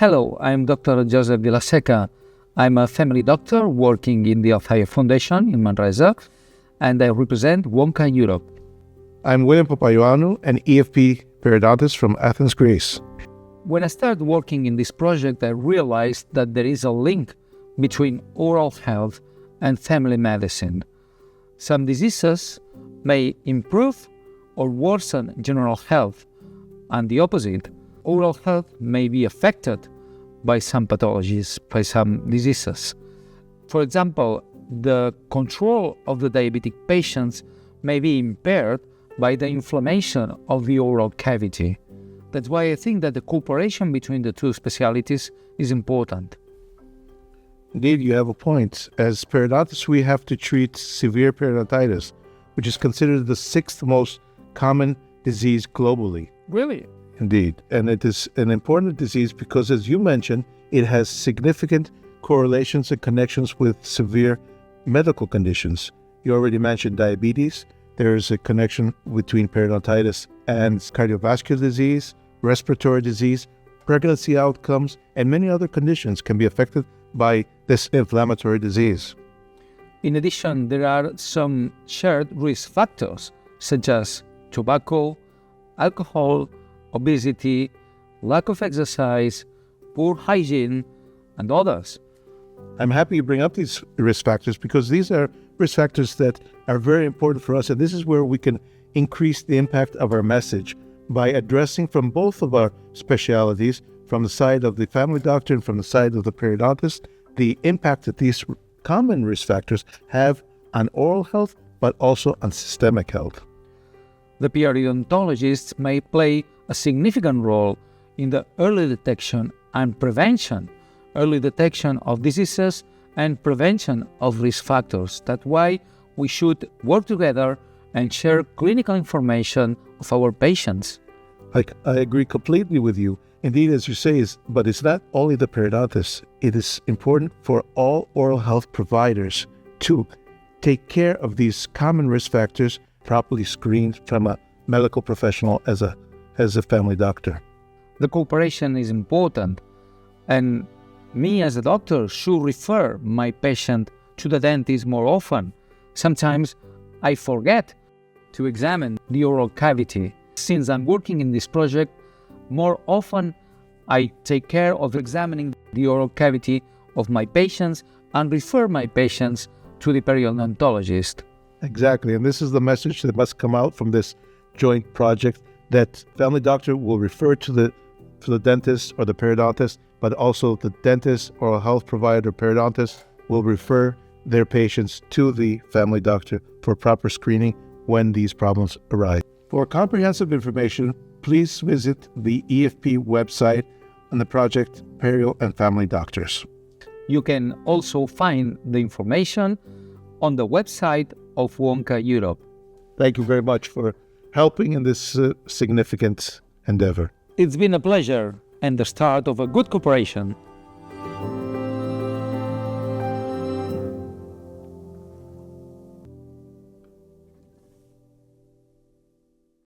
Hello, I'm Dr. Joseph de la Seca. I'm a family doctor working in the Althea Foundation in Manresa, and I represent Wonka Europe. I'm William Papaioannou, an EFP periodontist from Athens, Greece. When I started working in this project, I realized that there is a link between oral health and family medicine. Some diseases may improve or worsen general health, and the opposite. Oral health may be affected by some pathologies, by some diseases. For example, the control of the diabetic patients may be impaired by the inflammation of the oral cavity. That's why I think that the cooperation between the two specialties is important. Indeed, you have a point. As periodontists, we have to treat severe periodontitis, which is considered the sixth most common disease globally. Really? Indeed. And it is an important disease because, as you mentioned, it has significant correlations and connections with severe medical conditions. You already mentioned diabetes. There is a connection between periodontitis and cardiovascular disease, respiratory disease, pregnancy outcomes, and many other conditions can be affected by this inflammatory disease. In addition, there are some shared risk factors such as tobacco, alcohol, obesity, lack of exercise, poor hygiene, and others. I'm happy you bring up these risk factors because these are risk factors that are very important for us, and this is where we can increase the impact of our message by addressing from both of our specialities, from the side of the family doctor and from the side of the periodontist, the impact that these common risk factors have on oral health, but also on systemic health. The periodontologists may play a significant role in the early detection and prevention, early detection of diseases and prevention of risk factors. That's why we should work together and share clinical information of our patients. I agree completely with you. Indeed, as you say, but it's not only the periodontist. It is important for all oral health providers to take care of these common risk factors, properly screened from a medical professional as a family doctor. The cooperation is important, and me as a doctor should refer my patient to the dentist more often. Sometimes I forget to examine the oral cavity. Since I'm working in this project, more often I take care of examining the oral cavity of my patients and refer my patients to the periodontologist. Exactly, and this is the message that must come out from this joint project, that family doctor will refer to the dentist or the periodontist, but also the dentist or a health provider periodontist will refer their patients to the family doctor for proper screening when these problems arise. For comprehensive information, please visit the EFP website on the project Perio and Family Doctors. You can also find the information on the website of Wonka Europe. Thank you very much for helping in this significant endeavor. It's been a pleasure and the start of a good cooperation.